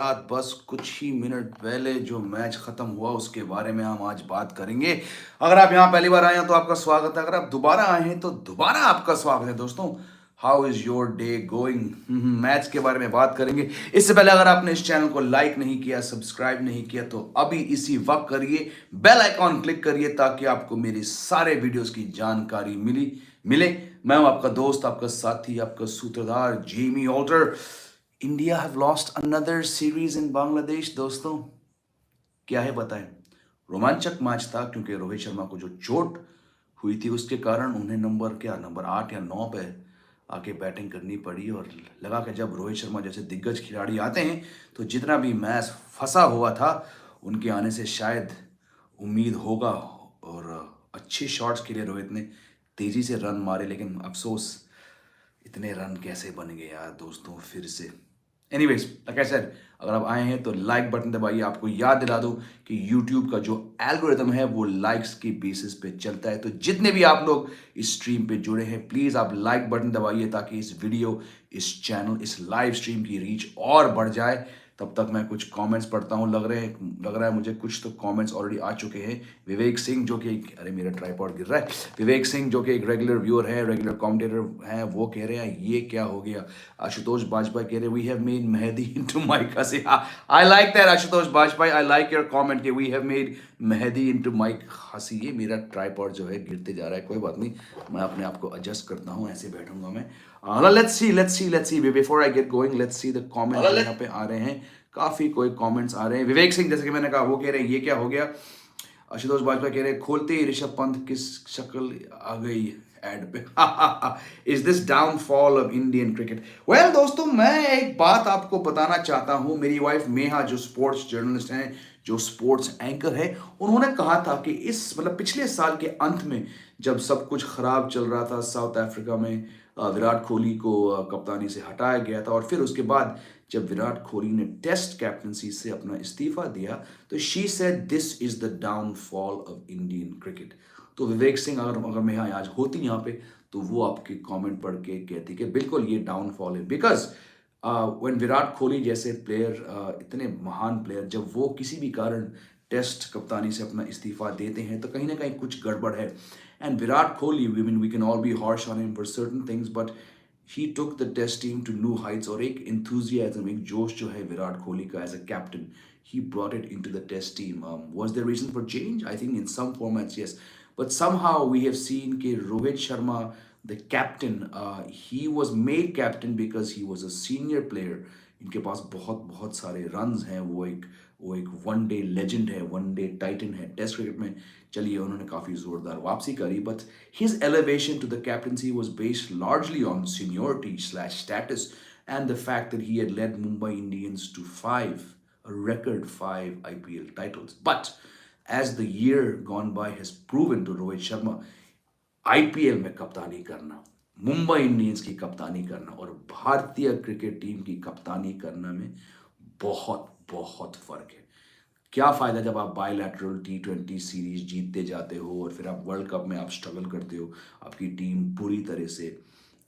रात बस कुछ ही मिनट पहले जो मैच खत्म हुआ उसके बारे में हम आज बात करेंगे। अगर आप यहाँ पहली बार आए हैं तो आपका स्वागत है, अगर आप दोबारा आए हैं तो दोबारा आपका स्वागत है। दोस्तों, how is your day going? Match के बारे में बात करेंगे। इससे पहले अगर आपने इस चैनल को लाइक नहीं किया, सब्सक्राइब नहीं किया तो अभी इसी वक्त करिए, बेल आइकॉन क्लिक करिए ताकि आपको मेरी सारे वीडियोस की जानकारी मिले। मैं हूं आपका दोस्त, आपका साथी, आपका सूत्रधार Jamie Alter. India have lost another series in Bangladesh. दोस्तों, क्या है बताएं, रोमांचक मैच था क्योंकि रोहित शर्मा को जो चोट हुई थी उसके कारण उन्हें नंबर 8 या 9 पे आके बैटिंग करनी पड़ी। और लगा कि जब रोहित शर्मा जैसे दिग्गज खिलाड़ी आते हैं तो जितना भी मैच फंसा हुआ था उनके आने से शायद उम्मीद होगा। और अच्छे शॉट्स खेले रोहित ने, तेजी से रन मारे, लेकिन अफसोस इतने रन कैसे बन गए यार दोस्तों फिर से। एनीवेज, लाइक आई सेड, अगर आप आए हैं तो लाइक बटन दबाइए। आपको याद दिला दूं कि यूट्यूब का जो एल्गोरिथम है वो लाइक्स की बेसिस पे चलता है, तो जितने भी आप लोग इस स्ट्रीम पे जुड़े हैं प्लीज आप लाइक बटन दबाइए ताकि इस वीडियो, इस चैनल, इस लाइव स्ट्रीम की रीच और बढ़ जाए। तब तक मैं कुछ कमेंट्स पढ़ता हूँ। लग रहा है मुझे कुछ तो कमेंट्स ऑलरेडी आ चुके हैं। विवेक सिंह जो कि अरे मेरा ट्राइपॉड गिर रहा है। विवेक सिंह जो कि एक रेगुलर व्यूअर है, रेगुलर कमेंटेटर हैं, वो कह रहे हैं ये क्या हो गया। आशुतोष बाजपेयी कह रहे we have made Mehdi into Mike Hussey. I like that Ashutosh Bajpai, I like your comment कि we have made Mehdi into Mike Hussey. ये मेरा ट्राइपॉड जो है गिरते जा रहा है, कोई बात नहीं, मैं अपने आप को एडजस्ट करता हूँ, ऐसे बैठूंगा मैं। let's see before I get going, let's see the comments यहाँ पे आ रहे हैं। काफी कोई कमेंट्स आ रहे हैं। विवेक सिंह जैसे कि मैंने कहा वो कह रहे हैं ये क्या हो गया। आशुतोष बाजपेयी कह रहे हैं खोलते ही ऋषभ पंत किस शक्ल आ गई एड पे। Is this downfall of Indian cricket? Well दोस्तों, मैं एक बात आपको बताना चाहता हूं। मेरी वाइफ नेहा जो स्पोर्ट्स जर्नलिस्ट हैं, जो स्पोर्ट्स एंकर है, उन्होंने कहा था कि इस मतलब पिछले साल के अंत में जब सब कुछ खराब चल रहा था साउथ अफ्रीका में, विराट कोहली को कप्तानी से हटाया गया था और फिर उसके बाद जब विराट कोहली ने टेस्ट कैप्टनसी से अपना इस्तीफा दिया तो she said this is the downfall of Indian cricket. तो विवेक सिंह, अगर मैं आज होती यहाँ पे तो वो आपके कमेंट पढ़ के कहती कि बिल्कुल ये डाउनफॉल है। बिकॉज व्हेन विराट कोहली जैसे प्लेयर, इतने महान प्लेयर, जब वो किसी भी कारण टेस्ट कप्तानी से अपना इस्तीफा देते हैं तो कहीं ना कहीं कुछ गड़बड़ है। And Virat Kohli, we can all be harsh on him for certain things, but he took the test team to new heights. और एक इंथुजियाज्म, एक जोश जो है विराट कोहली का as a captain, he brought it into the test team. Was there reason for change? I think in some formats, yes. But somehow we have seen कि Rohit Sharma, the captain, he was made captain because he was a senior player. इनके पास बहुत बहुत सारे runs हैं। वो एक one day legend है, one day Titan है टेस्ट क्रिकेट में। चलिए, उन्होंने काफ़ी ज़ोरदार वापसी करी, but his elevation to the captaincy was based largely on seniority slash status and the fact that he had led Mumbai Indians to a record 5 IPL titles. But as the year gone by has proven to Rohit Sharma, IPL में कप्तानी करना, Mumbai Indians की कप्तानी करना और भारतीय cricket team की कप्तानी करना में बहुत बहुत फर्क है। क्या फायदा जब आप बायलैटरल T20 सीरीज जीतते जाते हो और फिर आप वर्ल्ड कप में आप स्ट्रगल करते हो, आपकी टीम पूरी तरह से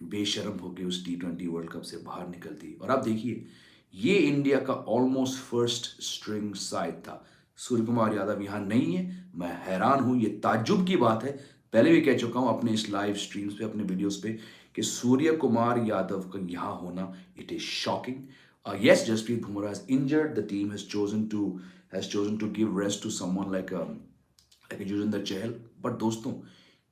बेशर्म होकर उस T20 वर्ल्ड कप से बाहर निकलती। और आप देखिए, ये इंडिया का ऑलमोस्ट फर्स्ट स्ट्रिंग साइड था। सूर्य कुमार यादव यहाँ नहीं है, मैं हैरान हूँ, ये ताज्जुब की बात है। पहले भी कह चुका हूँ अपने इस लाइव स्ट्रीम्स पे, अपने वीडियोस पे, कि सूर्य कुमार यादव का यहाँ होना it is shocking. Yes, Jasprit Bumrah is injured. The team has chosen to give rest to someone like Yuzvendra Chahal. But दोस्तों,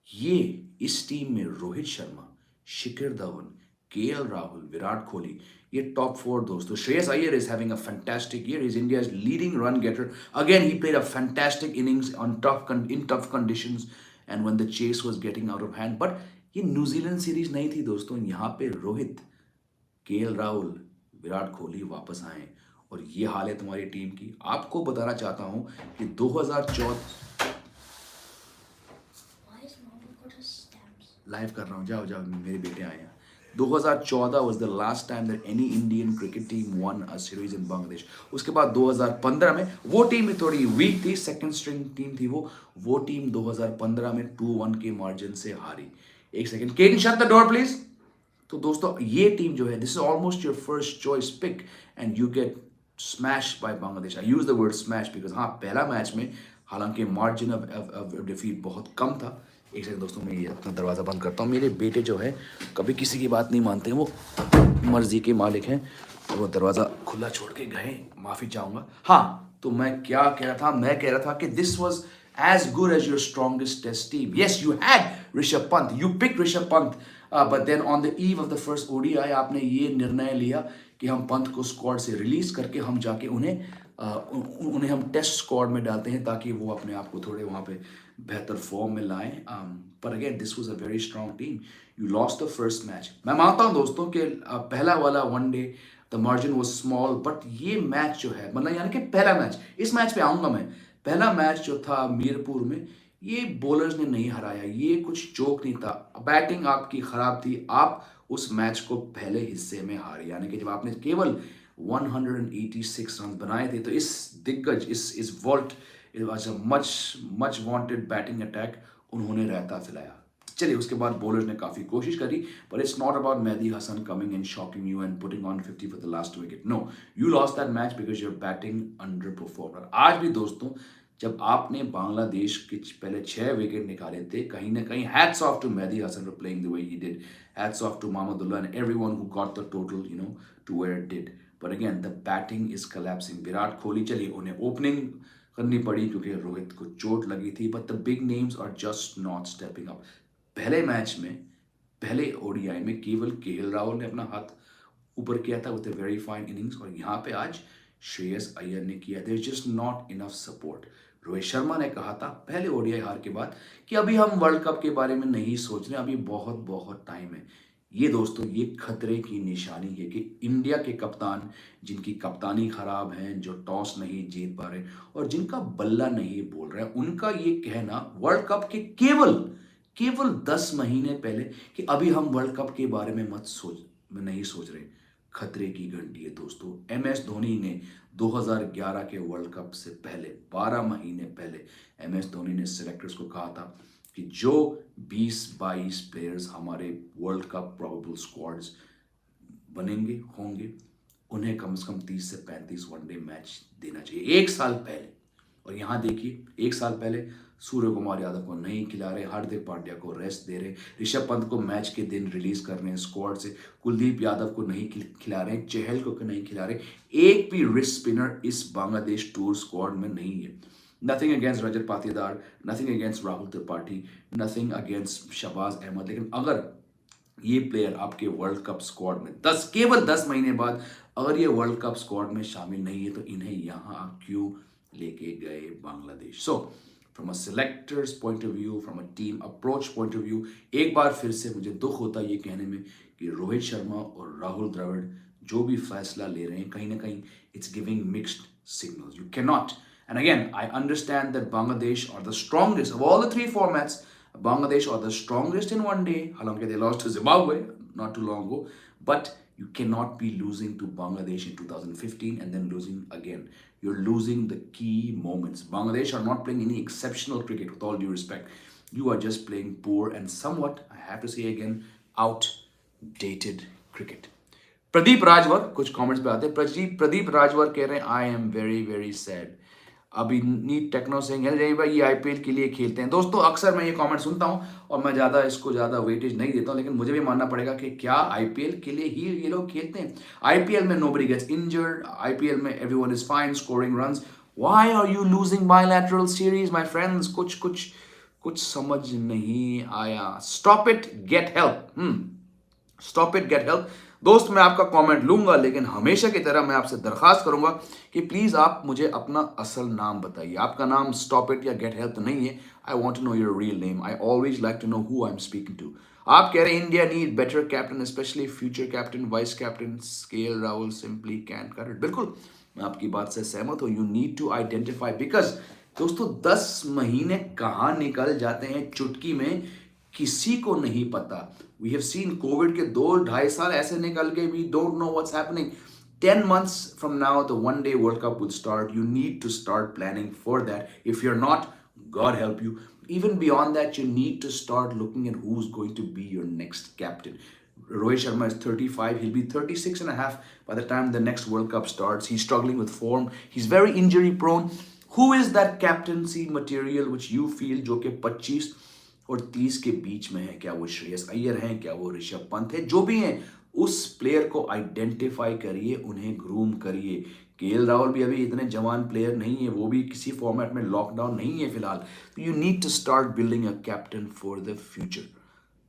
ये इस टीम में रोहित शर्मा, शिखर धवन, केएल राहुल, विराट कोहली, ये टॉप 4 दोस्तों। Shreyas Iyer is having a fantastic year. He's India's leading run getter. Again, he played a fantastic innings in tough conditions and when the chase was getting out of hand. But ये New Zealand series नहीं थी दोस्तों। यहाँ पे Rohit, KL Rahul, Virat Kohli वापस आए और ये हाल है तुम्हारी टीम की। आपको बताना चाहता हूं कि 2014 लाइव कर रहा हूं, जाओ जाओ, मेरे बेटे आए हैं। 2014 was the last time that any Indian cricket team won a series in Bangladesh. उसके बाद 2015 में वो टीम भी थोड़ी वीक थी, सेकंड स्ट्रिंग टीम थी वो टीम 2015 में 2-1 के मार्जिन से हारी। एक second, can shut the door please. तो दोस्तों, ये टीम जो है, this is almost your first choice pick and you get smash by Bangladesh. I use the word smash because हाँ, पहला मैच में हालांकि मार्जिन ऑफ डिफीट बहुत कम था। एक सेकंड दोस्तों, मैं ये अपना दरवाज़ा बंद करता हूँ। मेरे बेटे जो है कभी किसी की बात नहीं मानते हैं, वो मर्जी के मालिक हैं, तो वो दरवाज़ा खुला छोड़ के गए, माफ़ी चाहूँगा। हाँ, तो मैं क्या कह रहा था, मैं कह रहा था कि this was as good as your strongest test team. Yes, you had Rishabh Pant. You picked Rishabh Pant. But then on the eve of the first ODI, आपने ये निर्णय लिया कि हम पंत को स्क्वाड से रिलीज करके हम जाके उन्हें हम टेस्ट स्क्वाड में डालते हैं ताकि वो अपने आप को थोड़े वहाँ पे बेहतर फॉर्म में लाएं। पर again this was a very strong team. You lost the first match. मैं मानता हूँ दोस्तों कि पहला वाला one day the margin was small, but ये मैच जो है, मतलब यानी कि पहला मैच, इस मैच पे आऊँगा मैं। पहला मैच जो था मीरपुर में, ये बॉलर्स ने नहीं हराया, ये कुछ जोक नहीं था। बैटिंग आपकी खराब थी, आप उस मैच को पहले हिस्से में हारे, यानी कि जब आपने केवल 186 रन बनाए थे, तो इस दिग्गज, इस vault, it was a much wanted batting attack, उन्होंने रहता फैलाया। चलिए, उसके बाद बॉलर्स ने काफ़ी कोशिश करी, पर it's not about Mehdi Hasan coming and shocking you and putting on 50 for the last wicket. No, you lost that match because your batting under performer. आज भी दोस्तों, जब आपने बांग्लादेश के पहले 6 विकेट निकाले थे, कहीं ना कहीं hats off to Mehdi Hasan for playing the way he did, hats off to Mahmudullah and everyone who got the total to where it did. But again the batting is collapsing. Virat Kohli, चलिए उन्हें ओपनिंग करनी पड़ी क्योंकि रोहित को चोट लगी थी, but the big names are just not stepping up. पहले मैच में, पहले ओडीआई में केवल केएल राहुल ने अपना हाथ ऊपर किया था with a very fine innings, और यहाँ पे आज श्रेयस अय्यर ने किया। There is just not enough support. Rohit Sharma ने कहा था पहले ओडीआई हार के बाद कि अभी हम वर्ल्ड कप के बारे में नहीं सोच रहे, अभी बहुत बहुत टाइम है। ये दोस्तों, ये खतरे की निशानी है कि इंडिया के कप्तान, जिनकी कप्तानी खराब है, जो टॉस नहीं जीत पा रहे और जिनका बल्ला नहीं बोल रहा है, उनका ये कहना वर्ल्ड कप के केवल केवल 10 महीने पहले कि अभी हम वर्ल्ड कप के बारे में नहीं सोच रहे, खतरे की घंटी है दोस्तों। एमएस धोनी ने 2011 के वर्ल्ड कप से पहले, 12 महीने पहले, एमएस धोनी ने सिलेक्टर्स को कहा था कि जो 20-22 प्लेयर्स हमारे वर्ल्ड कप प्रोबेबल स्क्वाड्स बनेंगे, होंगे, उन्हें कम से कम 30 से 35 वनडे मैच देना चाहिए, 1 साल पहले। और यहाँ देखिए, 1 साल पहले सूर्य कुमार यादव को नहीं खिला रहे, हार्दिक पांड्या को रेस्ट दे रहे, ऋषभ पंत को मैच के दिन रिलीज कर रहे हैं स्क्वाड से, कुलदीप यादव को नहीं खिला रहे, चहल को नहीं खिला रहे। एक भी रिस्ट स्पिनर इस बांग्लादेश टूर स्क्वाड में नहीं है। Nothing against Rajat Patidar, nothing against Rahul Tripathi, nothing against Shahbaz Ahmed, लेकिन अगर ये प्लेयर आपके वर्ल्ड कप स्क्वाड में केवल 10 महीने बाद अगर ये वर्ल्ड कप स्क्वाड में शामिल नहीं है, तो इन्हें यहाँ आप क्यों लेके गए Bangladesh? So from a selectors point of view, from a team approach point of view, एक बार फिर से मुझे दुख होता है ये कहने में कि रोहित शर्मा और राहुल द्रविड़ जो भी फैसला ले रहे हैं, कहीं ना कहीं it's giving mixed signals. You can not, and again I understand that Bangladesh are the strongest of all the 3 formats. Bangladesh are the strongest in one day. Halanki they lost to Zimbabwe not too long ago, but you cannot be losing to Bangladesh in 2015 and then losing again. You're losing the key moments. Bangladesh are not playing any exceptional cricket, with all due respect. You are just playing poor and somewhat, I have to say again, outdated cricket. Pradeep Rajvar कुछ comments पे आते हैं। प्रदीप राजवर कह रहे हैं आई am very very sad. अभी NEET techno Singh है भाई, ये आईपीएल के लिए खेलते हैं। दोस्तों, अक्सर मैं ये कमेंट सुनता हूँ और मैं ज़्यादा वेटेज नहीं देता हूँ, लेकिन मुझे भी मानना पड़ेगा कि क्या आईपीएल के लिए ही ये लोग खेलते हैं? आईपीएल में नोबडी गेट्स इंजर्ड, आईपीएल में everyone is fine scoring runs. Why are you losing bilateral series my friends? कुछ समझ नहीं आया। Stop it, get help. Stop it, get help. दोस्त, मैं आपका कमेंट लूंगा, लेकिन हमेशा की तरह मैं आपसे दरखास्त करूंगा कि प्लीज आप मुझे अपना असल नाम बताइए। आपका नाम स्टॉप इट या गेट हेल्प तो नहीं है। I want to know your real name. I always like to know who I am speaking to. आप कह रहे हैं India need better captain, specially future captain, vice captain. KL Rahul simply can cut it. बिल्कुल, मैं आपकी बात से सहमत हूं। You need to identify, because दोस्तों 10 महीने कहाँ निकल जाते हैं चुटकी में, किसी को नहीं पता। वी हैव सीन कोविड के 2-2.5 साल ऐसे निकल गए, we don't know what's happening. 10 months from now the one day World Cup will start. You need to start planning for that. If you're not, God help you. Even beyond that, you need to start looking at who's going to be your next captain. Rohit Sharma is 35. He'll be 36 and a half by the time the next World Cup starts. He's struggling with form. He's very injury prone. Who is that captaincy material which you feel जो कि 25 और 30 के बीच में है? क्या वो श्रेयस अय्यर हैं? क्या वो ऋषभ पंत है? जो भी हैं, उस प्लेयर को आइडेंटिफाई करिए, उन्हें ग्रूम करिए। केएल राहुल भी अभी इतने जवान प्लेयर नहीं है, वो भी किसी फॉर्मेट में लॉकडाउन नहीं है फिलहाल। You need to start building a captain for the future.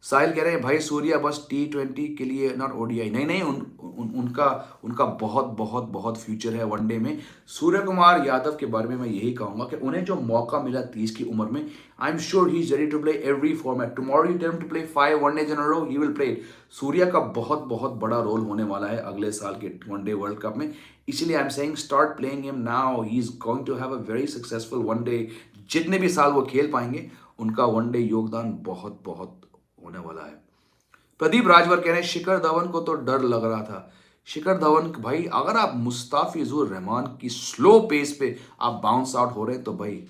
Sahil कह रहे हैं भाई सूर्या बस T20 के लिए, नॉट ओडीआई। नहीं नहीं, उनका उनका बहुत बहुत बहुत फ्यूचर है वनडे में। सूर्य कुमार यादव के बारे में मैं यही कहूंगा कि उन्हें जो मौका मिला 30 की उम्र में, I am sure he is ready to play every format. Tomorrow you tell him to play 5 one days in a row, he will play. Surya का बहुत बहुत बड़ा रोल होने वाला है अगले साल के वनडे वर्ल्ड कप में, इसलिए I am saying start playing him now. He is going to have a very successful one day. जितने भी साल वो खेल पाएंगे, उनका वनडे योगदान बहुत बहुत होने वाला है। प्रदीप राजवर कह रहे हैं शिखर धवन को तो डर लग रहा था। शिखर धवन भाई, अगर आप मुस्ताफिजुर रहमान की स्लो पेस पे आप बाउंस आउट हो रहे हैं तो भाई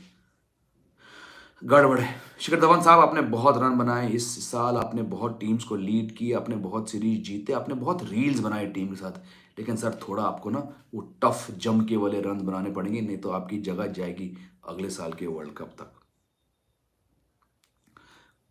गड़बड़ है। शिखर धवन साहब, आपने बहुत रन बनाए इस साल, आपने बहुत टीम्स को लीड किया, आपने बहुत सीरीज जीते, आपने बहुत रील्स बनाए टीम के साथ, लेकिन सर थोड़ा आपको ना वो टफ जम के वाले रन बनाने पड़ेंगे, नहीं तो आपकी जगह जाएगी अगले साल के वर्ल्ड कप तक।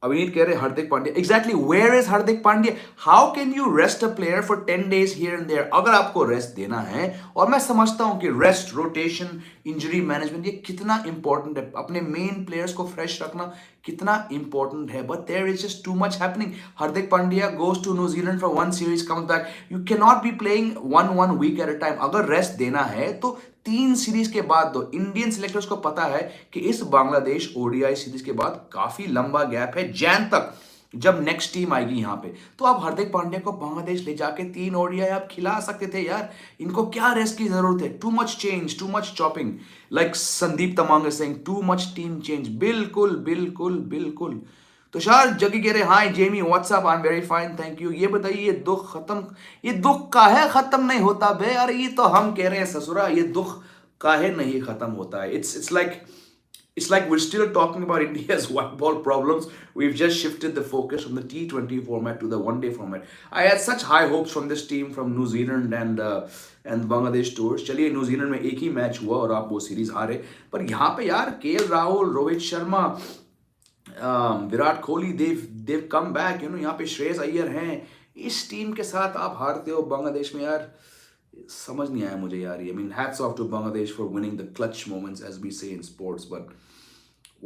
अविनीत कह रहे Hardik Pandya, exactly where is Hardik Pandya? How can you rest a player for 10 days here and there? अगर आपको रेस्ट देना है, और मैं समझता हूं कि रेस्ट, रोटेशन, इंजरी मैनेजमेंट ये कितना इंपॉर्टेंट है, अपने मेन प्लेयर्स को फ्रेश रखना कितना इंपॉर्टेंट है, but there is just too much happening. Hardik Pandya goes to New Zealand for 1 series, comes back. You can not be playing one week at a time. अगर rest देना है तो 3 सीरीज के बाद दो। इंडियन सिलेक्टर्स को पता है कि इस बांग्लादेश ओडीआई सीरीज के बाद काफी लंबा गैप है जैन तक, जब नेक्स्ट टीम आएगी यहां पे, तो आप हार्दिक पांड्या को बांग्लादेश ले जाके 3 ओडीआई आप खिला सकते थे यार। इनको क्या रेस्ट की जरूरत है? Too much change, too much chopping, like Sandeep Tamang is saying, too much team change. बिल्कुल बिल्कुल बिल्कुल। तुषार जगी कह रहे hi Jamie what's up, I am very fine thank you. ये बताइए ये दुख खत्म, ये दुख काहे खत्म नहीं होता बे? अरे ये तो हम कह रहे हैं ससुरा, ये दुख काहे नहीं खत्म होता है? It's like we're still talking about India's white ball problems. We've just shifted the focus from the T20 format to the one-day format. I had such high hopes from this team from New Zealand and Bangladesh tours. चलिए New Zealand में एक ही match हुआ और आप वो series हारे, पर यहाँ पे यार KL Rahul, Rohit Sharma, Virat Kohli, they've come back, यहाँ पे श्रेयस अय्यर हैं। इस टीम के साथ आप हारते हो बांग्लादेश में यार, समझ नहीं आया मुझे यार ये। I mean, hats off to Bangladesh for winning the clutch moments, as we say in sports, but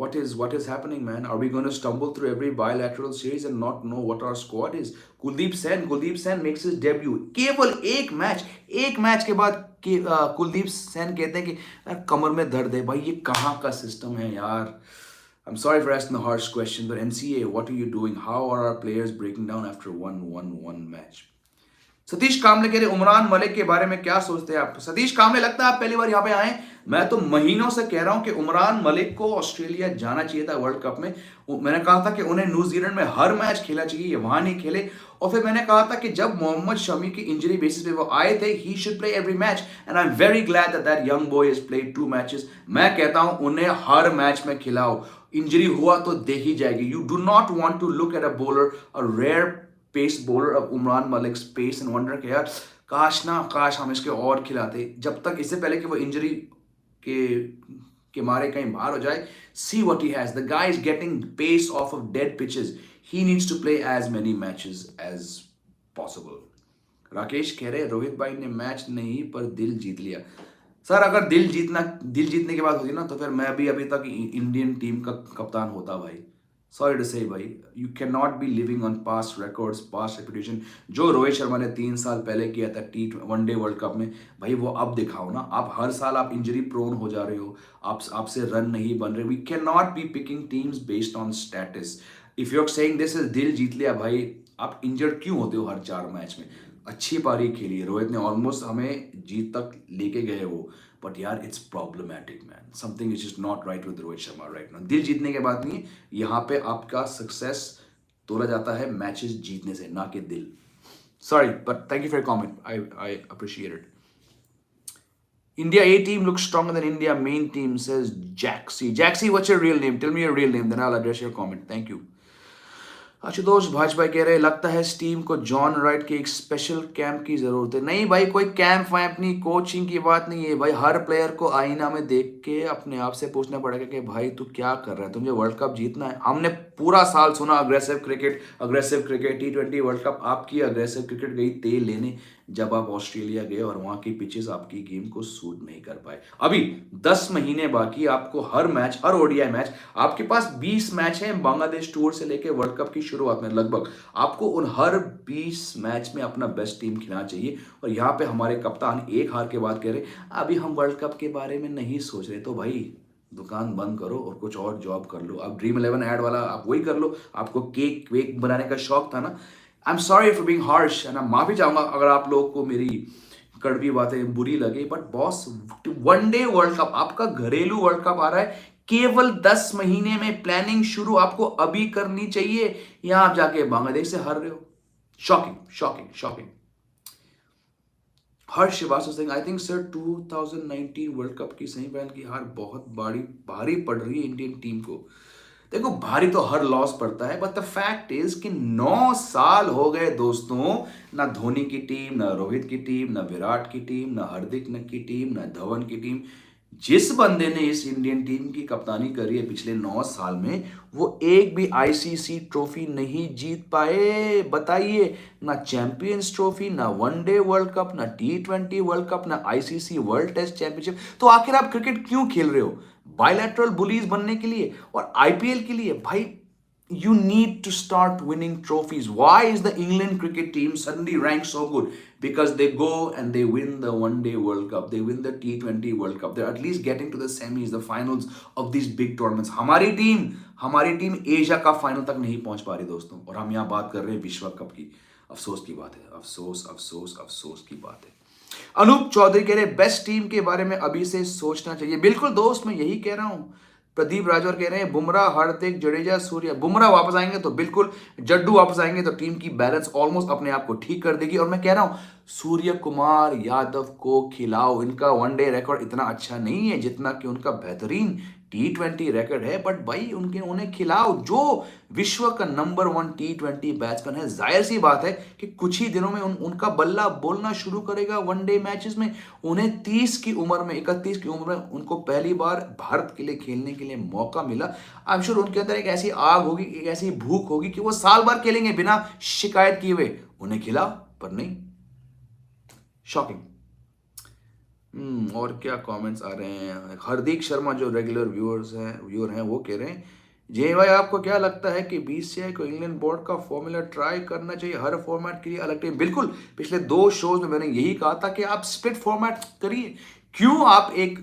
what is happening, man? Are we going to stumble through every bilateral series and not know what our squad is? Kuldeep Sen makes his debut, केवल एक match के बाद कुलदीप सेन कहते हैं कि यार कमर में दर्द है। भाई ये कहाँ का सिस्टम है यार? I'm sorry for asking the harsh question, but NCA, what are you doing? How are our players breaking down after one match? Satish कामले कह रहे उमरान मलिक के बारे में क्या सोचते हैं आप? सतीश कामले, लगता है आप पहली बार यहाँ पे आए। मैं तो महीनों से कह रहा हूं कि उमरान मलिक को ऑस्ट्रेलिया जाना चाहिए था वर्ल्ड कप में। मैंने कहा था कि उन्हें न्यूजीलैंड में हर मैच खेलना चाहिए, ये वहां नहीं खेले। और फिर मैंने कहा था कि जब मोहम्मद शमी की इंजरी बेसिस पे वो आए थे, he should play every match, and I am very glad that that young boy has played 2 matches. मैं कहता हूं उन्हें हर मैच में खिलाओ, इंजरी हुआ तो देखी जाएगी। You do not want to look at a bowler, a rare pace bowler of Umran Malik pace and wonder के यार काश हम इसके और खिलाते, जब तक इससे पहले कि वो इंजरी के मारे कहीं बाहर हो जाए। See what he has, the guy is getting pace off dead pitches, he needs to play as many matches as possible. Rakesh कह रहे रोहित भाई ने मैच नहीं पर दिल जीत लिया। सर अगर दिल जीतने की बात होती ना, तो फिर मैं भी अभी तक इंडियन टीम का कप्तान होता भाई। सॉरी टू से भाई, you can not B living on past records, past reputation. जो रोहित शर्मा ने 3 साल पहले किया था वनडे वर्ल्ड कप में, भाई वो अब दिखाओ ना। आप हर साल आप इंजरी प्रोन हो जा रहे हो, आपसे रन नहीं बन रहे। We can not be picking teams based on status. If you are saying this is दिल जीत लिया, भाई आप इंजर्ड क्यों होते हो हर 4 मैच में? अच्छी पारी खेली है, रोहित ने ऑलमोस्ट हमें जीत तक लेके गए वो, बट यार it's problematic man, something is just not right with Rohit Sharma right now. दिल जीतने के बाद नहीं, यहाँ पे आपका सक्सेस तोला जाता है मैचेस जीतने से, ना कि दिल। Sorry but thank you for your comment, I appreciate it. India A team looks stronger than India main team, says Jaxie. Jaxie, what's your real name? Tell me your real name, then I'll address your comment. Thank you. Ashutosh Bhajpa कह रहे हैं लगता है इस team को John Wright के एक special camp की जरूरत है। नहीं भाई, कोई कैंप वैम्प नहीं, कोचिंग की बात नहीं है भाई। हर प्लेयर को आईना में देख के अपने आप से पूछना पड़ेगा कि भाई तू क्या कर रहा है, तुझे वर्ल्ड कप जीतना है। हमने पूरा साल सुना aggressive cricket, aggressive cricket, T20 world cup. आपकी अग्रेसिव क्रिकेट गई तेल लेने जब आप ऑस्ट्रेलिया गए और वहां की पिचेस आपकी गेम को सूट नहीं कर पाए। अभी 10 महीने बाकी, आपको हर मैच, हर ओडीआई मैच, आपके पास 20 मैच हैं बांग्लादेश टूर से लेकर वर्ल्ड कप की शुरुआत में लगभग। आपको उन हर 20 मैच में अपना बेस्ट टीम खिलाना चाहिए। और यहाँ पे हमारे कप्तान एक हार के बाद कह रहे अभी हम वर्ल्ड कप के बारे में नहीं सोच रहे। तो भाई दुकान बंद करो और कुछ और जॉब कर लो। आप ड्रीम 11 ऐड वाला आप वही कर लो। आपको केक वेक बनाने का शौक था ना। I am sorry for being harsh, and मैं माफी चाहूंगा अगर आप लोगों को मेरी कड़वी बातें बुरी लगी। But boss, one day world cup, आपका घरेलू वर्ल्ड कप आ रहा है केवल 10 महीने में। प्लानिंग शुरू आपको अभी करनी चाहिए। यहां आप जाके बांग्लादेश से हार रहे हो। Shocking, shocking, shocking. Harsh Shrivastava Singh, I think sir 2019 world cup की सेमीफाइनल की हार बहुत भारी पड़ रही है इंडियन टीम को। देखो भारी तो हर लॉस पड़ता है, बट द फैक्ट इज कि 9 साल हो गए दोस्तों, ना धोनी की टीम, ना रोहित की टीम, ना विराट की टीम, ना हार्दिक की टीम, ना धवन की टीम। जिस बंदे ने इस इंडियन टीम की कप्तानी करी है पिछले 9 साल में, वो एक भी आईसीसी ट्रॉफी नहीं जीत पाए। बताइए, ना चैंपियंस ट्रॉफी, ना वनडे वर्ल्ड कप, ना T20 वर्ल्ड कप, ना आईसीसी वर्ल्ड टेस्ट चैंपियनशिप। तो आखिर आप क्रिकेट क्यों खेल रहे हो? बायलैटरल बुलीज बनने के लिए और आईपीएल के लिए? भाई, you need to start winning trophies. Why is the England cricket team suddenly ranked so good? Because they go and they win the one day World Cup, they win the T20 World Cup, they're at least getting to the semis, the finals of these big tournaments. हमारी team Asia cup final तक नहीं पहुंच पा रही दोस्तों, और हम यहाँ बात कर रहे हैं विश्व कप की। अफसोस की बात है, अफसोस, अफसोस, अफसोस की बात है। अनूप चौधरी कह रहे बेस्ट टीम के बारे में अभी से सोचना चाहिए। बिल्कुल दोस्त, मैं यही कह रहा हूं। प्रदीप राजौर कह रहे हैं बुमराह, हार्दिक, जडेजा, सूर्या। बुमराह वापस आएंगे तो बिल्कुल, जड्डू वापस आएंगे तो टीम की बैलेंस ऑलमोस्ट अपने आप को ठीक कर देगी। और मैं कह रहा हूं सूर्य कुमार यादव को खिलाओ। इनका वनडे रिकॉर्ड इतना अच्छा नहीं है जितना कि उनका बेहतरीन T20 रिकॉर्ड है, बट भाई उन्हें खिलाओ। जो विश्व का नंबर 1 T20 बैट्समैन है, जाहिर सी बात है कि कुछ ही दिनों में उनका बल्ला बोलना शुरू करेगा वनडे मैचेस में। उन्हें 30 की उम्र में, 31 की उम्र में उनको पहली बार भारत के लिए खेलने के लिए मौका मिला। आई एम श्योर उनके अंदर एक ऐसी आग होगी, एक ऐसी भूख होगी कि वो साल भर खेलेंगे बिना शिकायत किए हुए। उन्हें खिलाओ, पर नहीं। शॉकिंग। और क्या कमेंट्स आ रहे हैं? हार्दिक शर्मा जो रेगुलर व्यूअर हैं वो कह रहे हैं जय भाई, आपको क्या लगता है कि बीसीसीआई को इंग्लैंड बोर्ड का फॉर्मूला ट्राई करना चाहिए, हर फॉर्मेट के लिए अलग टीम? बिल्कुल, पिछले 2 शोज में मैंने यही कहा था कि आप स्प्लिट फॉर्मेट करिए। क्यों आप एक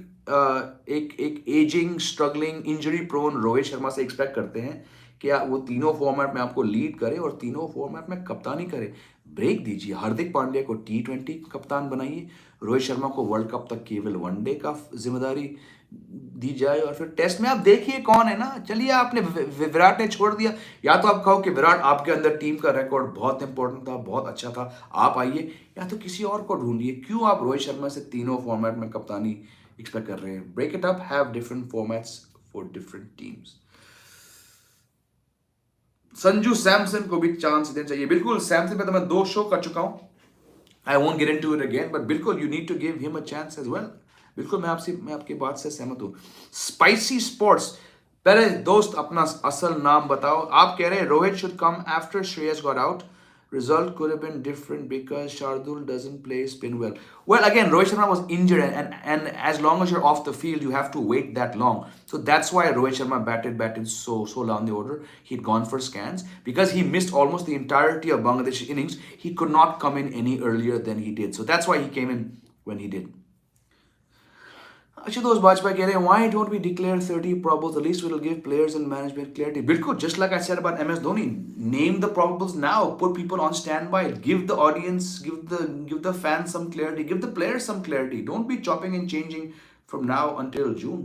ageing, struggling, injury prone Rohit Sharma से एक्सपेक्ट करते हैं कि वो तीनों फॉर्मेट में आपको लीड करे और तीनों फॉर्मेट में कप्तानी करे? ब्रेक दीजिए। हार्दिक पांड्या को T20 कप्तान बनाइए, रोहित शर्मा को वर्ल्ड कप तक केवल वनडे का जिम्मेदारी दी जाए, और फिर टेस्ट में आप देखिए कौन है ना। चलिए, आपने विराट ने छोड़ दिया, या तो आप कहो कि विराट आपके अंदर टीम का रिकॉर्ड बहुत इंपॉर्टेंट था, बहुत अच्छा था, आप आइए, या तो किसी और को ढूंढिए। क्यों आप रोहित शर्मा से तीनों फॉर्मेट में कप्तानी एक्सपेक्ट कर रहे हैं? Break it up, have different formats for different teams. Sanju Samson को भी चांस देना चाहिए। बिल्कुल, सैमसन पे तो मैं 2 शो कर चुका हूं, I won't get into it again, but बिल्कुल you need to give him a chance as well. बिल्कुल, मैं आपकी बात से सहमत हूं। स्पाइसी स्पोर्ट्स, पहले दोस्त अपना असल नाम बताओ। आप कह रहे हैं Rohit should come after Shreyas got out, result could have been different because Shardul doesn't play spin well. Well, again, Rohit Sharma was injured, and as long as you're off the field, you have to wait that long. So that's why Rohit Sharma batted so down the order. He'd gone for scans because he missed almost the entirety of Bangladesh innings. He could not come in any earlier than he did. So that's why he came in when he did. Ashutosh Bajpai कह रहे हैं why don't we declare 30 probables? At least we will give players and management clarity. बिल्कुल, just like I said about MS Dhoni, name the probables now, put people on standby, give the audience, give the fans some clarity, give the players some clarity. Don't be chopping and changing from now until June.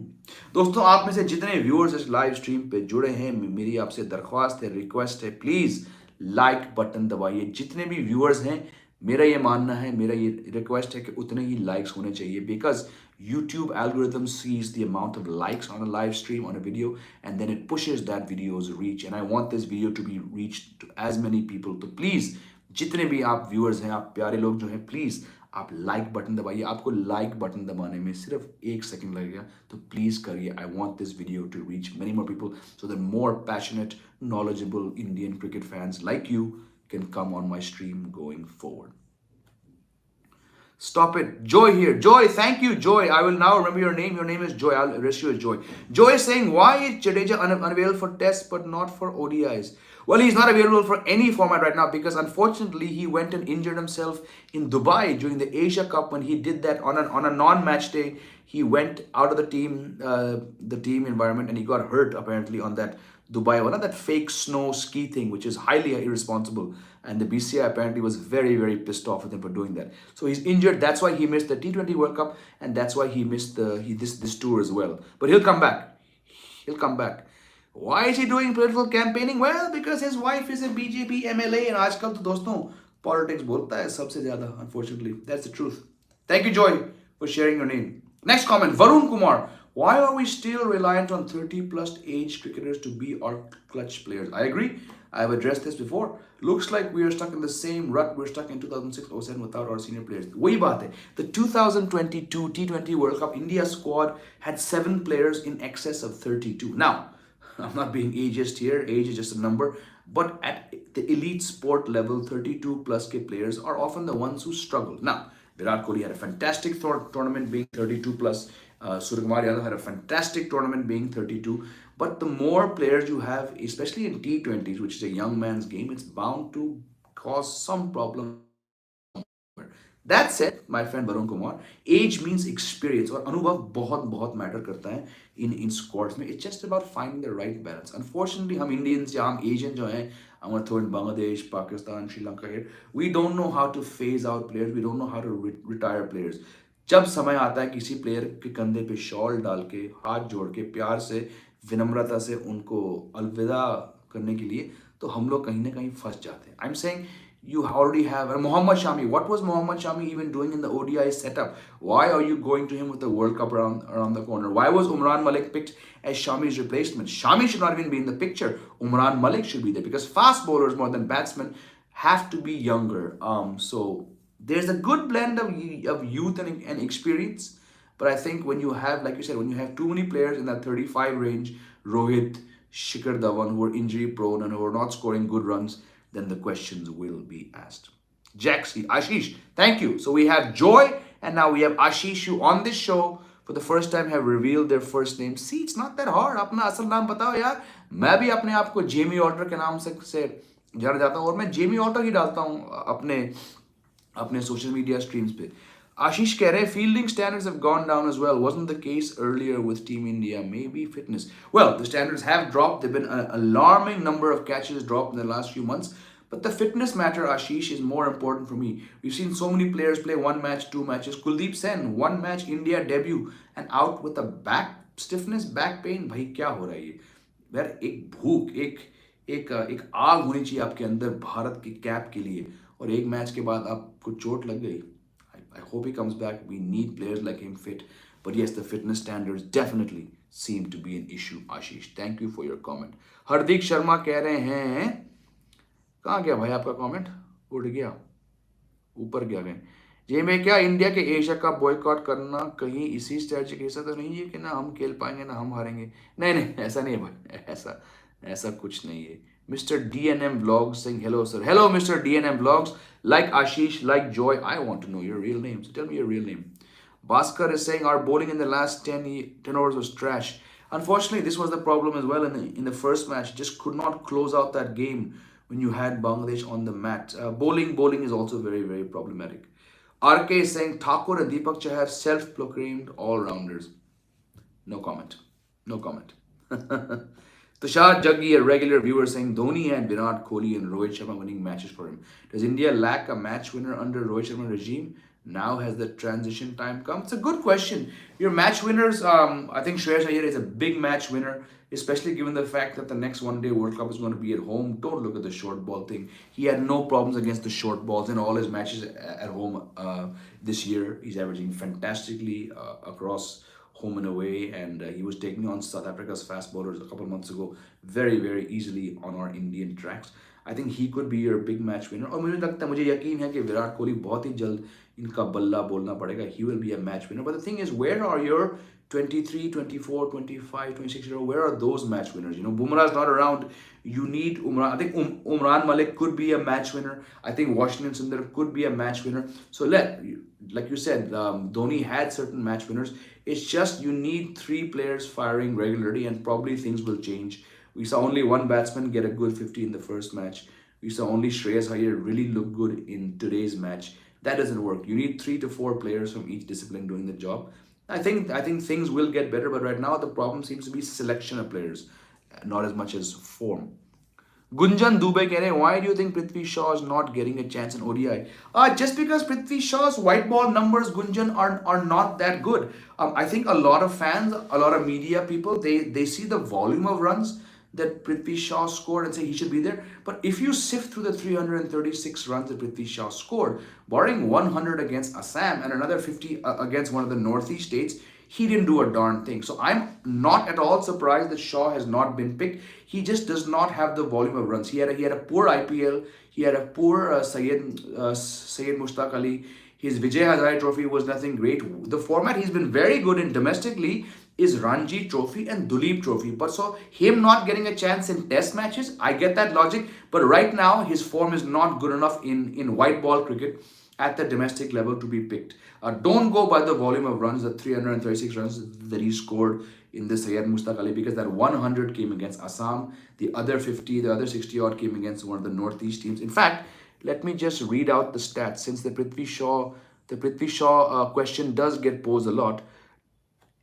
दोस्तों, आप में से जितने viewers इस live stream पे जुड़े हैं, मेरी आपसे दरख्वास्त है, रिक्वेस्ट है, प्लीज लाइक बटन दबाइए। जितने भी व्यूअर्स हैं, मेरा ये मानना है, मेरा ये रिक्वेस्ट है कि उतने ही लाइक्स होने चाहिए, because YouTube algorithm sees the amount of likes on a live stream on a video, and then it pushes that video's reach, and I want this video to be reached to as many people. तो please जितने भी आप viewers हैं, आप प्यारे लोग जो हैं, प्लीज आप लाइक बटन दबाइए। आपको लाइक बटन दबाने में सिर्फ 1 सेकंड लगेगा, तो प्लीज करिए। I want this video to reach many more people so that more passionate knowledgeable Indian cricket fans like you can come on my stream going forward. Stop it. Joy here. Joy, thank you, Joy. I will now remember your name. Your name is Joy. I'll address you as Joy. Joy is saying, why is Jadeja unavailable for tests but not for ODIs? Well, he's not available for any format right now because unfortunately he went and injured himself in Dubai during the Asia Cup. When he did that on a non-match day, he went out of the team environment, and he got hurt apparently on that Dubai one, that fake snow ski thing, which is highly irresponsible. And the BCI apparently was very, very pissed off with him for doing that. So he's injured. That's why he missed the T20 World Cup, and that's why he missed this tour as well. But he'll come back. He'll come back. Why is he doing political campaigning? Well, because his wife is a BJP MLA, and आजकल तो दोस्तों politics बोलता है सबसे ज़्यादा. Unfortunately, that's the truth. Thank you, Joy, for sharing your name. Next comment, Varun Kumar. Why are we still reliant on 30 plus age cricketers to be our clutch players? I agree. I've addressed this before. Looks like we are stuck in the same rut we're stuck in 2006-07 without our senior players. वही बात है. The 2022 T20 World Cup India squad had 7 players in excess of 32. Now, I'm not being ageist here. Age is just a number. But at the elite sport level, 32 plus K players are often the ones who struggle. Now, Virat Kohli had a fantastic tournament being 32 plus. Suryakumar Yadav had a fantastic tournament being 32. But the more players you have, especially in T20s, which is a young man's game, it's bound to cause some problem. That said, my friend Varun Kumar, age means experience, और अनुभव बहुत बहुत matter करता है इन squads में. It's just about finding the right balance. Unfortunately, हम Indians या हम Asian जो हैं, I'm going to throw in Bangladesh, Pakistan, Sri Lanka here. We don't know how to phase out players. We don't know how to retire players. जब समय आता है किसी प्लेयर के कंधे पे शॉल डाल के, हाथ जोड़ के, प्यार से, विनम्रता से उनको अलविदा करने के लिए, तो हम लोग कहीं ना कहीं फंस जाते हैं. आई am saying you already have Mohammad Shami. What was Mohammad Shami even doing in the ODI setup? Why are you going to him with the World Cup around the corner? Why was Umran Malik picked as Shami's replacement? Shami should not even be in the picture. Umran Malik should be there because fast bowlers more than batsmen have to be younger. So there's a good blend of youth and experience. But I think when you have, like you said, when you have too many players in that 35 range, Rohit, Shikhar Dhawan, who are injury prone and who are not scoring good runs, then the questions will be asked. Jaxi, Ashish, thank you. So we have Joy and now we have Ashish, who on this show for the first time have revealed their first name. See, it's not that hard. अपना असल नाम बताओ यार. मैं भी अपने आप को जेमी ऑल्टर के नाम से जाना जाता हूँ और मैं जेमी ऑल्टर ही डालता हूँ अपने सोशल मीडिया स्ट्रीम्स पे. Ashish कह रहे fielding standards have gone down as well. Wasn't the case earlier with Team India? Maybe fitness. Well, the standards have dropped. There have been an alarming number of catches dropped in the last few months. But the fitness matter, Ashish, is more important for me. We've seen so many players play 1 match, 2 matches. Kuldeep Sen, 1 match India debut and out with a back stiffness, back pain. भाई क्या हो रहा है ये? यार एक भूख, एक आग होनी चाहिए आपके अंदर भारत की कैप के लिए, और एक मैच के बाद आपको चोट लग गई. I hope he comes back. We need players like him fit. But yes, the fitness standards definitely seem to be an issue, Ashish. Thank you for your comment. Hardik Sharma कह रहे हैं, कहाँ गया भाई आपका कमेंट? उड़ गया, ऊपर गया गए. ये मैं क्या इंडिया के एशिया का बॉयकॉट करना कहीं इसी स्ट्रेटजी का हिस्सा तो नहीं है कि ना हम खेल पाएंगे ना हम हारेंगे? नहीं, ऐसा नहीं है भाई, ऐसा कुछ नहीं है. Mr. DNM Vlogs saying hello, sir. Hello, Mr. DNM Vlogs. Like Ashish, like Joy, I want to know your real name. So tell me your real name. Bhaskar is saying our bowling in the last 10 overs was trash. Unfortunately, this was the problem as well in the first match. Just could not close out that game when you had Bangladesh on the mat. Bowling is also very, very problematic. RK is saying Thakur and Deepak Chahar self-proclaimed all-rounders. No comment. No comment. Tushar Jaggi, a regular viewer, saying Dhoni and Virat Kohli and Rohit Sharma winning matches for him. Does India lack a match winner under Rohit Sharma regime? Now has the transition time come? It's a good question. Your match winners, I think Shreyas Iyer is a big match winner. especially given the fact that the next one day World Cup is going to be at home. Don't look at the short ball thing. He had no problems against the short balls in all his matches at home this year. He's averaging fantastically across home and away, and he was taking on South Africa's fast bowlers a couple of months ago very, very easily on our Indian tracks. I think he could be your big match winner. और मुझे लगता है, मुझे यकीन है कि विराट कोहली बहुत ही जल्द इनका बल्ला बोलना पड़ेगा. He will be a match winner. But the thing is, where are your 23, 24, 25, 26-year-old? Where are those match winners? Bumrah is not around. You need Umran. I think Umran Malik could be a match winner. I think Washington Sundar could be a match winner. So like you said, Dhoni had certain match winners. It's just you need three players firing regularly, and probably things will change. We saw only one batsman get a good 50 in the first match. We saw only Shreyas Iyer really look good in today's match. That doesn't work. You need 3 to 4 players from each discipline doing the job. I think things will get better, but right now the problem seems to be selection of players, not as much as form. Gunjan Dubey keh rahe, why do you think Prithvi Shaw is not getting a chance in ODI? Just because Prithvi Shaw's white ball numbers, Gunjan, are not that good. I think a lot of fans, a lot of media people, they see the volume of runs that Prithvi Shaw scored and say he should be there. But if you sift through the 336 runs that Prithvi Shaw scored, barring 100 against Assam and another 50 against one of the Northeast states, he didn't do a darn thing. So I'm not at all surprised that Shaw has not been picked. He just does not have the volume of runs. He had a poor IPL. He had a poor Syed Mushtaq Ali. His Vijay Hazare Trophy was nothing great. The format he's been very good in domestically is Ranji Trophy and Duleep Trophy. But so him not getting a chance in test matches, I get that logic. But right now, his form is not good enough in white ball cricket at the domestic level to be picked. Don't go by the volume of runs, the 336 runs that he scored in the Syed Mushtaq Ali, because that 100 came against Assam. The other 50, the other 60 odd came against one of the Northeast teams. In fact, let me just read out the stats, since the Prithvi Shaw question does get posed a lot.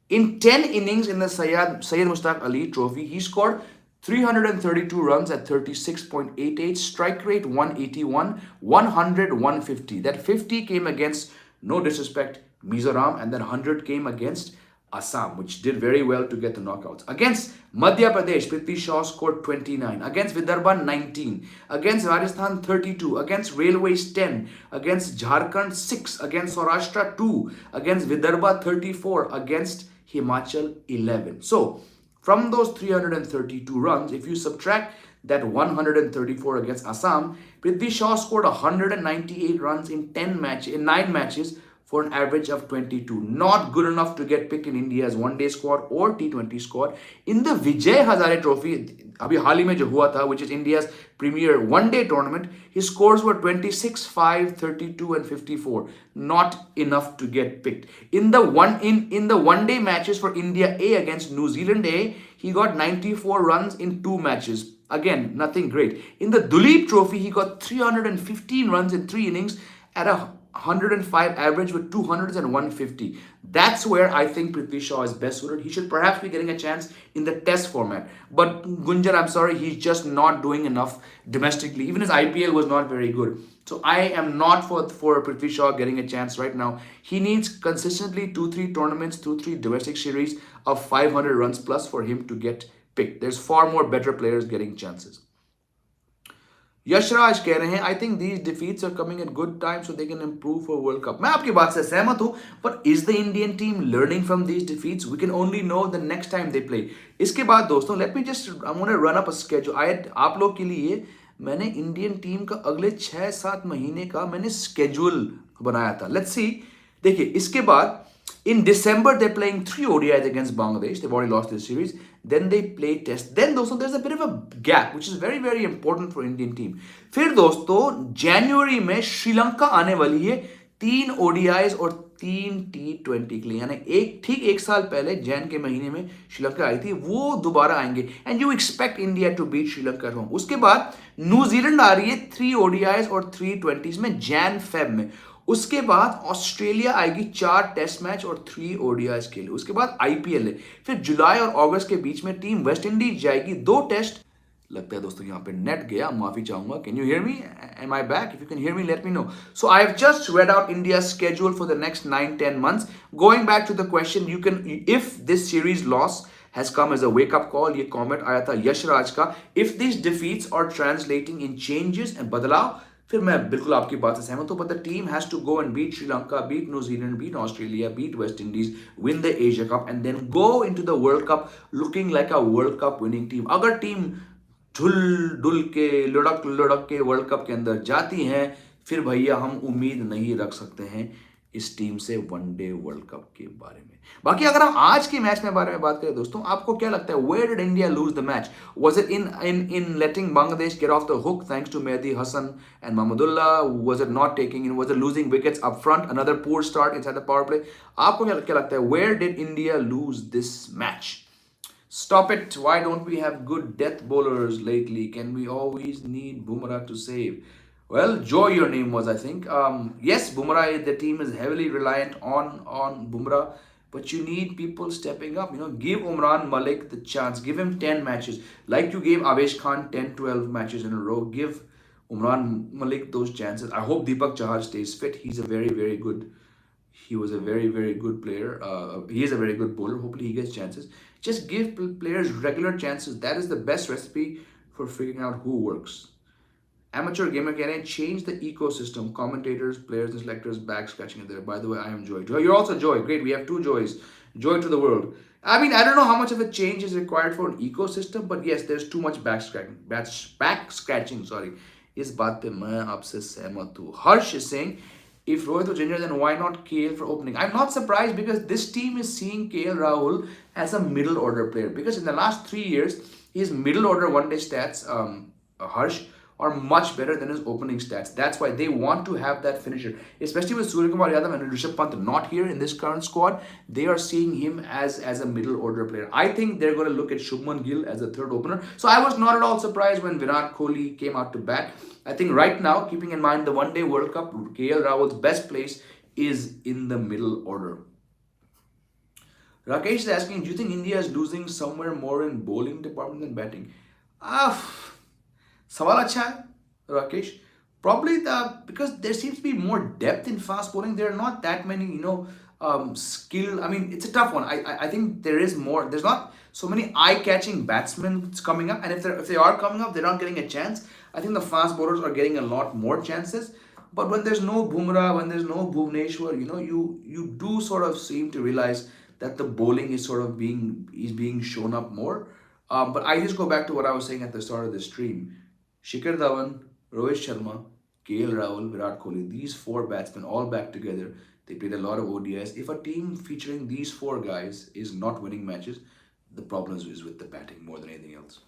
In 10 innings in the Syed Mushtaq Ali Trophy, he scored 332 runs at 36.88, strike rate 181, 100, 150. That 50 came against, no disrespect, Mizoram, and then 100 came against Assam, which did very well to get the knockouts. Against Madhya Pradesh, Prithvi Shaw scored 29. Against Vidarbha, 19. Against Rajasthan, 32. Against Railways, 10. Against Jharkhand, 6. Against Saurashtra, 2. Against Vidarbha, 34. Against Himachal, 11. So, from those 332 runs, if you subtract that 134 against Assam, Prithvi Shaw scored 198 runs in 9 matches for an average of 22. Not good enough to get picked in India's one-day squad or T20 squad. In the Vijay Hazare Trophy, abhi haal hi mein jo hua tha, which is India's premier one-day tournament, his scores were 26, 5, 32 and 54. Not enough to get picked. In the one-day matches for India A against New Zealand A, he got 94 runs in 2 matches. Again, nothing great. In the Duleep Trophy, he got 315 runs in 3 innings at a 105 average with 200s and 150. That's where I think Prithvi Shaw is best suited. He should perhaps be getting a chance in the test format. But Gunjan, I'm sorry, he's just not doing enough domestically. Even his IPL was not very good. So I am not for Prithvi Shaw getting a chance right now. He needs consistently 2-3 tournaments, 2-3 domestic series of 500 runs plus for him to get picked. There's far more better players getting chances. Yashraj कह रहे हैं, I think these defeats are coming at good time so they can improve for world cup. मैं आपकी बात से सहमत हूं, but is the Indian team learning from these defeats? We can only know the next time they play. इसके बाद दोस्तों, let me just I want to run up a schedule. आप लोग के लिए मैंने इंडियन टीम का अगले 6-7 महीने का मैंने स्केड्यूल बनाया था. Let's see. देखिए, इसके बाद in December they're playing 3 ODIs against Bangladesh. They've already lost this series. Then they play test. Then दोस्तों, there's a bit of a gap which is very very important for Indian team. फिर दोस्तों जनवरी में श्रीलंका आने वाली है 3 ODIs और 3 T20 के लिए. यानी एक साल पहले जैन के महीने में श्रीलंका आई थी, वो दोबारा आएंगे. And you expect India to beat Sri Lanka at home. उसके बाद न्यूजीलैंड आ रही है 3 ODIs और 3 T20s में Jan-Feb में. उसके बाद ऑस्ट्रेलिया आएगी 4 टेस्ट मैच और 3 ODIs के लिए. उसके बाद IPL है. फिर जुलाई और अगस्त के बीच में टीम वेस्ट इंडीज जाएगी 2 टेस्ट. लगता है दोस्तों यहाँ पे नेट गया, माफी चाहूंगा. Can you hear me? Am I back? If you can hear me, let me know. So I have just read out India schedule for the next 9-10 months. Going back to the question, you can, if this series loss has come as a wake up call. ये comment आया था यशराज का. If these defeats are translating in changes and बदलाव, फिर मैं बिल्कुल आपकी बात से सहमत हूँ. But the team has to go and beat Sri Lanka, beat New Zealand, beat Australia, beat West Indies, win the Asia Cup, and then go into the World Cup looking like a World Cup winning team. अगर team झुल डुल के लुढ़क लुढ़क के world cup के अंदर जाती हैं, फिर भैया हम उम्मीद नहीं रख सकते हैं इस टीम से वनडे वर्ल्ड कप के बारे में. बाकी अगर हम आज के मैच में बारे में बात करें दोस्तों, आपको क्या लगता है, where did India lose the match? Was it in letting Bangladesh get off the hook thanks to Mehdi Hasan and Mahmudullah? Was it not taking in? Was it losing wickets up front? Another poor start inside the power play? आपको क्या लगता है, where did India lose this match? Stop it. Why don't we have good death bowlers lately? Can we always need Bumrah to save? Well, Joe, your name was, I think. Yes, Bumrah, the team is heavily reliant on Bumrah, but you need people stepping up. Give Umran Malik the chance. Give him 10 matches. Like you gave Avesh Khan 10, 12 matches in a row. Give Umran Malik those chances. I hope Deepak Chahar stays fit. He was a very, very good player. He is a very good bowler. Hopefully he gets chances. Just give players regular chances. That is the best recipe for figuring out who works. Amateur gamer keh rahe hain, change the ecosystem. Commentators, players, and selectors back scratching it there. By the way, I am Joy. Joy, you're also Joy. Great, we have two Joys. Joy to the world. I mean, I don't know how much of a change is required for an ecosystem, but yes, there's too much back scratching. Sorry. इस बात पे मैं आपसे सहमत हूँ. Harsh is saying, if Rohit was injured, then why not KL for opening? I'm not surprised because this team is seeing KL Rahul as a middle order player. Because in the last 3 years, his middle order one-day stats, Harsh, are much better than his opening stats. That's why they want to have that finisher. Especially with Suryakumar Yadav and Rishabh Pant not here in this current squad, they are seeing him as a middle order player. I think they're going to look at Shubman Gill as a third opener. So I was not at all surprised when Virat Kohli came out to bat. I think right now, keeping in mind the one-day World Cup, KL Rahul's best place is in the middle order. Rakesh is asking, do you think India is losing somewhere more in bowling department than batting? Sawal acha hai, Rakesh. Probably because there seems to be more depth in fast bowling. There are not that many, skill. I mean, it's a tough one. I think there is more. There's not so many eye-catching batsmen coming up, and if they are coming up, they're not getting a chance. I think the fast bowlers are getting a lot more chances. But when there's no Bumrah, when there's no Bhuvneshwar, you do sort of seem to realize that the bowling is sort of being shown up more. But I just go back to what I was saying at the start of the stream. Shikhar Dhawan, Rohit Sharma, KL Rahul, Virat Kohli, these 4 batsmen all back together. They played a lot of ODIs. If a team featuring these 4 guys is not winning matches, the problem is with the batting more than anything else.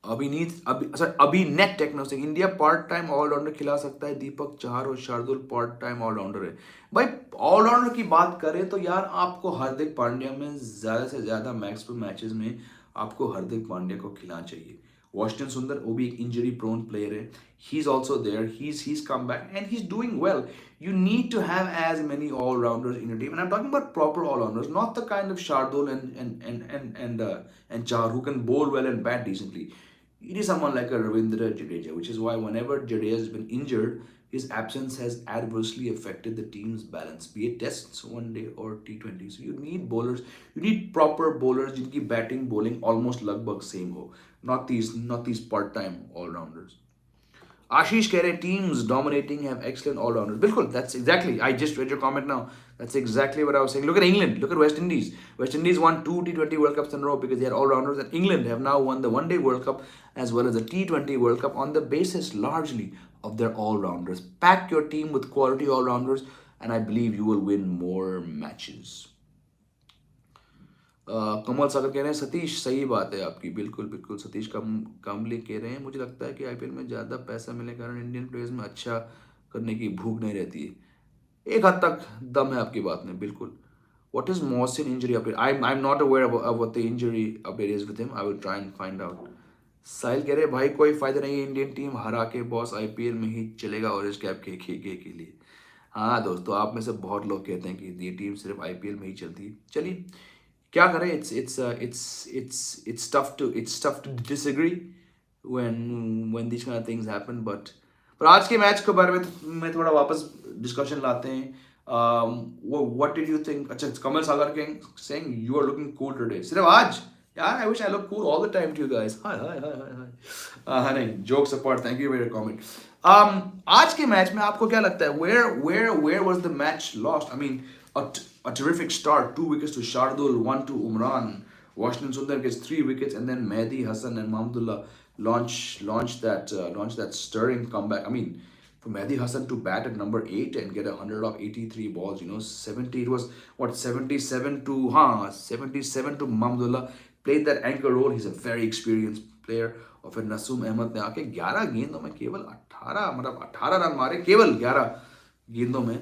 अभी net techno से India part time allrounder खिला सकता है. दीपक चाहर और Shardul part time allrounder है. भाई allrounder की बात करें तो यार आपको हार्दिक पांड्या में ज़्यादा से ज़्यादा मैक्सिमम मैचेस में आपको हार्दिक पांड्या को खिलाना चाहिए. वॉशिंगटन सुंदर वो भी एक इंजरी प्रोन प्लेयर है. He is also there. He's come back and he's doing well. You need to have as many all-rounders in your team, and I'm talking about proper all-rounders, not the kind of Shardul and Chahar who can bowl well and bat decently. It is someone like a Ravindra Jadeja, which is why whenever Jadeja has been injured, his absence has adversely affected the team's balance, be it tests, one day or T20. So you need bowlers, you need proper bowlers jinki batting, bowling almost lagbhag same ho, not these part-time all-rounders. Ashish keh rahe teams dominating have excellent all-rounders. Bilkul, that's exactly. I just read your comment now. That's exactly what I was saying. Look at England. Look at West Indies. West Indies won 2 T20 World Cups in a row because they had all-rounders. And England have now won the One-Day World Cup as well as the T20 World Cup on the basis largely of their all-rounders. Pack your team with quality all-rounders and I believe you will win more matches. कमल सागर कह रहे हैं सतीश सही बात है आपकी. बिल्कुल बिल्कुल सतीश कामली कह रहे हैं मुझे लगता है कि आईपीएल में ज़्यादा पैसा मिलने के कारण इंडियन प्लेयर्स में अच्छा करने की भूख नहीं रहती है. एक हद तक दम है आपकी बात में. बिल्कुल. What is Mohsin injury update? I'm not aware of what the injury update is with him. I will try and find out. साहिल कह रहे भाई कोई फायदा नहीं है इंडियन टीम हरा के बॉस आईपीएल में ही चलेगा ऑरेंज कैप के लिए. हाँ दोस्तों आप में से बहुत लोग कहते हैं कि ये टीम सिर्फ आईपीएल में ही चलती है. चलिए क्या करें. It's tough to disagree when these kind of things happen. But आज के मैच के बारे में थोड़ा वापस डिस्कशन लाते हैं. What did you think? अच्छा, Kamal Sagar saying you are looking cool today. सिर्फ आज? यार, I wish I look cool all the time to you guys. Hi. नहीं, jokes apart, thank you for your comment. आज के match में आपको क्या लगता है? Where was the match lost? I mean, a terrific start. 2 wickets to Shardul, 1 to Umran. Washington Sundar gets 3 wickets, and then Mehdi Hassan and Mahmudullah launched that stirring comeback. I mean, for Mehdi Hassan to bat at number 8 and get 100 of 83 balls, 70, it was what, 77 to Mahmudullah, played that anchor role. He's a very experienced player. और फिर नसूम अहमद ने आके 11 गेंदों में केवल 18 run मारे, केवल 11 गेंदों में.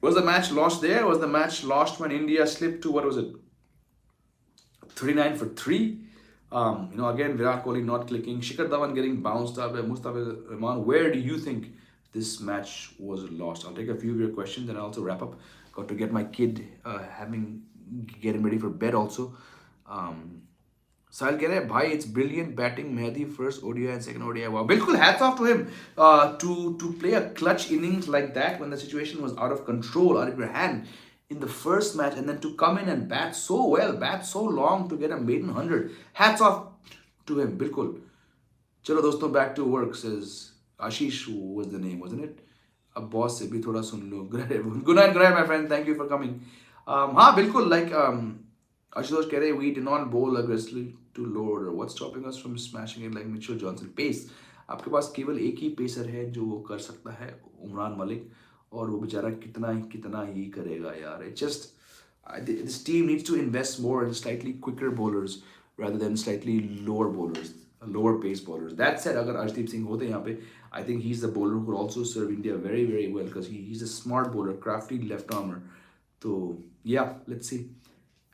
Was the match lost there? Was the match lost when India slipped to, what was it, 39 for 3? Again, Virat Kohli not clicking, Shikhar Dhawan getting bounced up by Mustafa Rahman. Where do you think this match was lost? I'll take a few of your questions and I'll also wrap up. Got to get my kid getting ready for bed also. Sahil कह रहे हैं, भाई, it's brilliant batting. Mehdi first ODI and second ODI. Wow, बिल्कुल, hats off to him to play a clutch innings like that when the situation was out of control, out of your hand in the first match, and then to come in and bat so well, bat so long to get a maiden 100. Hats off to him, बिल्कुल. चलो दोस्तों, back to work, says Ashish, who was the name, wasn't it? अब boss से भी थोड़ा सुन लो. Good night, my friend. Thank you for coming. हाँ, बिल्कुल, like Ashutosh कह रहे, we did not bowl aggressively to low order. What's stopping us from smashing it like Mitchell Johnson? Pace. आपके पास केवल एक ही पेसर है जो वो कर सकता है, उमरान मलिक, और वो बेचारा कितना ही करेगा यार. It just this team needs to invest more in slightly quicker bowlers rather than slightly lower bowlers, lower pace bowlers. That said, अगर अर्शदीप सिंह होते यहाँ पे, I think he's the bowler who could also serve India very, very well because he's a smart bowler, crafty left armer. So yeah, let's see.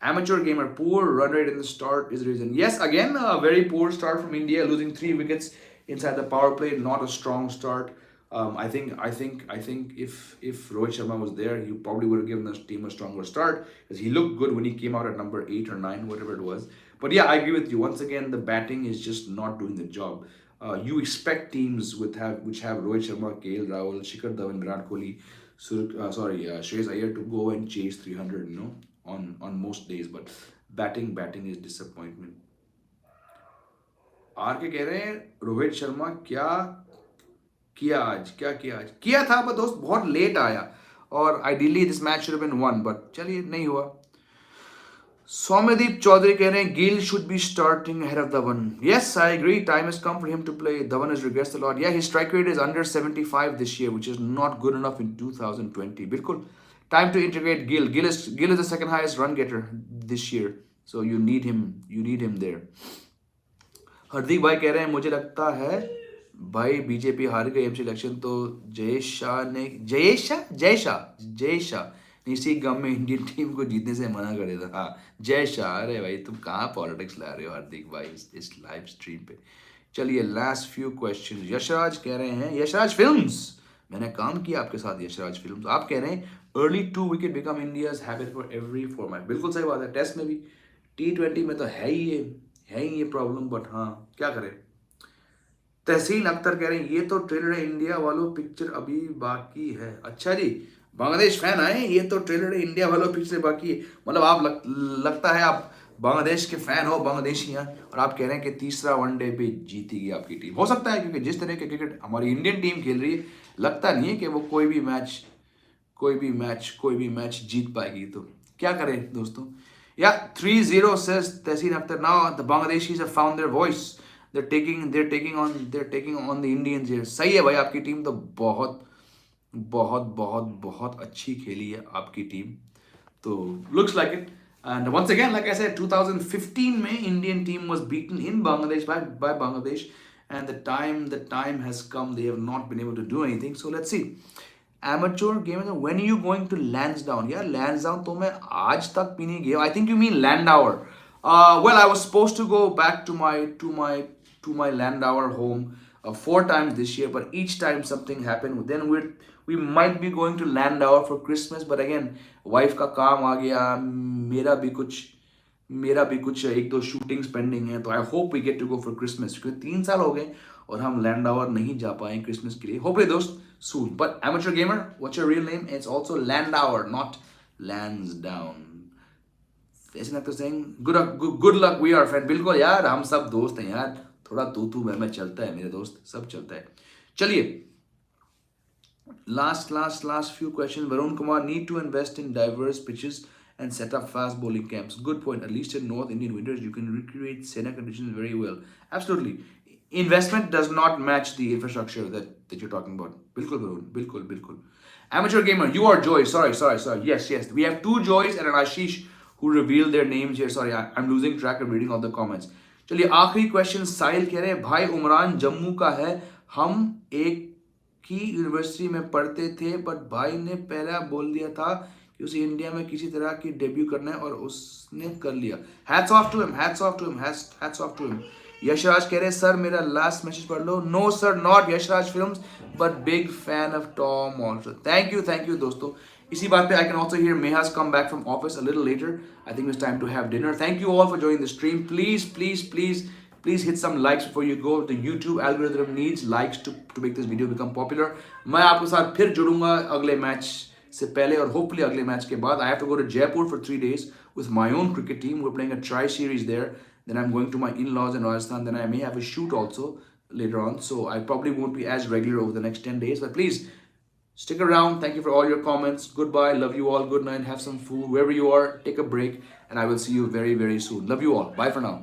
Amateur gamer, poor run rate in the start is the reason. Yes, again, a very poor start from India, losing 3 wickets inside the power play. Not a strong start. I think if Rohit Sharma was there, he probably would have given the team a stronger start because he looked good when he came out at number 8 or 9, whatever it was. But yeah, I agree with you. Once again, the batting is just not doing the job. You expect teams which have Rohit Sharma, KL Rahul, Shikhar Dhawan, Virat Kohli, Shreyas Iyer to go and chase 300, on most days, but batting is disappointment. R K कह रहे हैं, रोहित शर्मा क्या किया था, पर दोस्त बहुत late आया और ideally this match should have been won, बट चलिए नहीं हुआ. सौम्यदीप चौधरी कह रहे हैं, Gill should be starting ahead of Dhawan. Yes, I agree. Time has come for him to play. Dhawan has regressed a lot. Yeah, his strike rate is under 75 this year, which is not good enough in 2020. बिल्कुल. Time to integrate Gill. Gill is the second highest run getter this year, so you need him there. Hardeep भाई कह रहे हैं, मुझे लगता है भाई BJP हार गई एमसी इलेक्शन तो जय शाह ने इसी गम में इंडियन टीम को जीतने से मना करे था. हाँ, जय शाह. अरे भाई, तुम कहाँ पॉलिटिक्स ला रहे हो हार्दिक भाई इस लाइव स्ट्रीम पे. चलिए, लास्ट फ्यू क्वेश्चन. यशराज कह रहे हैं, यशराज फिल्म्स, मैंने काम किया आपके साथ यशराज फिल्म्स. आप कह रहे हैं, early 2 wicket become India's habit for every format. बिल्कुल सही बात है. टेस्ट में भी, T20 में तो है ही ये प्रॉब्लम, बट हाँ, क्या करें. तहसीन अख्तर कह रहे हैं, ये तो ट्रेलर है इंडिया वालों, पिक्चर अभी बाकी है. अच्छा जी, बांग्लादेश फैन आए, ये तो ट्रेलर है इंडिया वालों, पिक्चर बाकी है. मतलब आप लगता है आप बांग्लादेश के फैन हो, बांग्लादेशी हैं, और आप कह रहे हैं कि तीसरा वनडे पे जीतेगी आपकी टीम. हो सकता है, क्योंकि जिस तरह के क्रिकेट हमारी इंडियन टीम खेल रही है, लगता नहीं है कि वो कोई भी मैच जीत पाएगी. तो क्या करें दोस्तों. Yeah, 3-0 says Tehseen Akhtar. Now the Bangladeshis have found their voice. They're taking on the Indians here. सही है भाई, आपकी टीम तो बहुत अच्छी खेली है आपकी टीम. तो looks like it. And once again, like I said, 2015 में Indian team was beaten in Bangladesh by Bangladesh, and the time has come. They have not been able to do anything. So let's see. Amateur game, when are you going to Lansdowne? Yeah, Lansdowne तो मैं आज तक भी नहीं गया. I think you mean Landauer. Well, I was supposed to go back to my Landauer home 4 times this year, but each time something happened. Then we might be going to Landauer for Christmas, but again, wife का काम आ गया, मेरा भी कुछ 1-2 shootings pending है. तो I hope we get to go for Christmas, क्योंकि 3 साल हो गए और हम लैंडावर नहीं जा पाए क्रिसमस के लिए. होपफुली दोस्त soon. But amateur gamer, what's your real name? It's also Landauer, not Lansdowne. Isn't that the saying? Good luck, we are friend. बिल्कुल यार, हम सब दोस्त हैं यार. थोड़ा तू मैं चलता है मेरे दोस्त, सब चलता है. चलिए, last few questions. Varun Kumar, need to invest in diverse pitches and set up fast bowling camps. Good point. At least in North Indian winters, you can recreate Sena conditions very well. Absolutely. Investment does not match the infrastructure that you're talking about. Bilkul, Varun. Bilkul. Amateur gamer, you are Joy. Sorry. Yes. We have two Joys and an Ashish who revealed their names here. Sorry, I'm losing track of reading all the comments. चलिए, आखिरी question साहिल कह रहे हैं, भाई उमरान जम्मू का है, हम एक की यूनिवर्सिटी में पढ़ते थे, बट भाई ने पहला बोल दिया था कि उसे इंडिया में किसी तरह की डेब्यू करना है और उसने कर लिया. Hats off to him. Yashraj कह रहे हैं, सर मेरा लास्ट मैसेज पढ़ लो. No sir, not Yashraj films, but big fan of Tom also. Thank you दोस्तों. इसी बात पे I can also hear Meha's come back from office a little later. I think it's time to have dinner. Thank you all for joining the stream. Please hit some likes before you go. The YouTube algorithm needs likes to make this video become popular. मैं आपके साथ फिर जुड़ूंगा अगले match से पहले और hopefully अगले match के बाद. I have to go to Jaipur for 3 days with my own cricket team. We're playing a tri-series there. Then I'm going to my in-laws in Rajasthan. Then I may have a shoot also later on. So I probably won't be as regular over the next 10 days. But please, stick around. Thank you for all your comments. Goodbye. Love you all. Good night. Have some food. Wherever you are, take a break. And I will see you very, very soon. Love you all. Bye for now.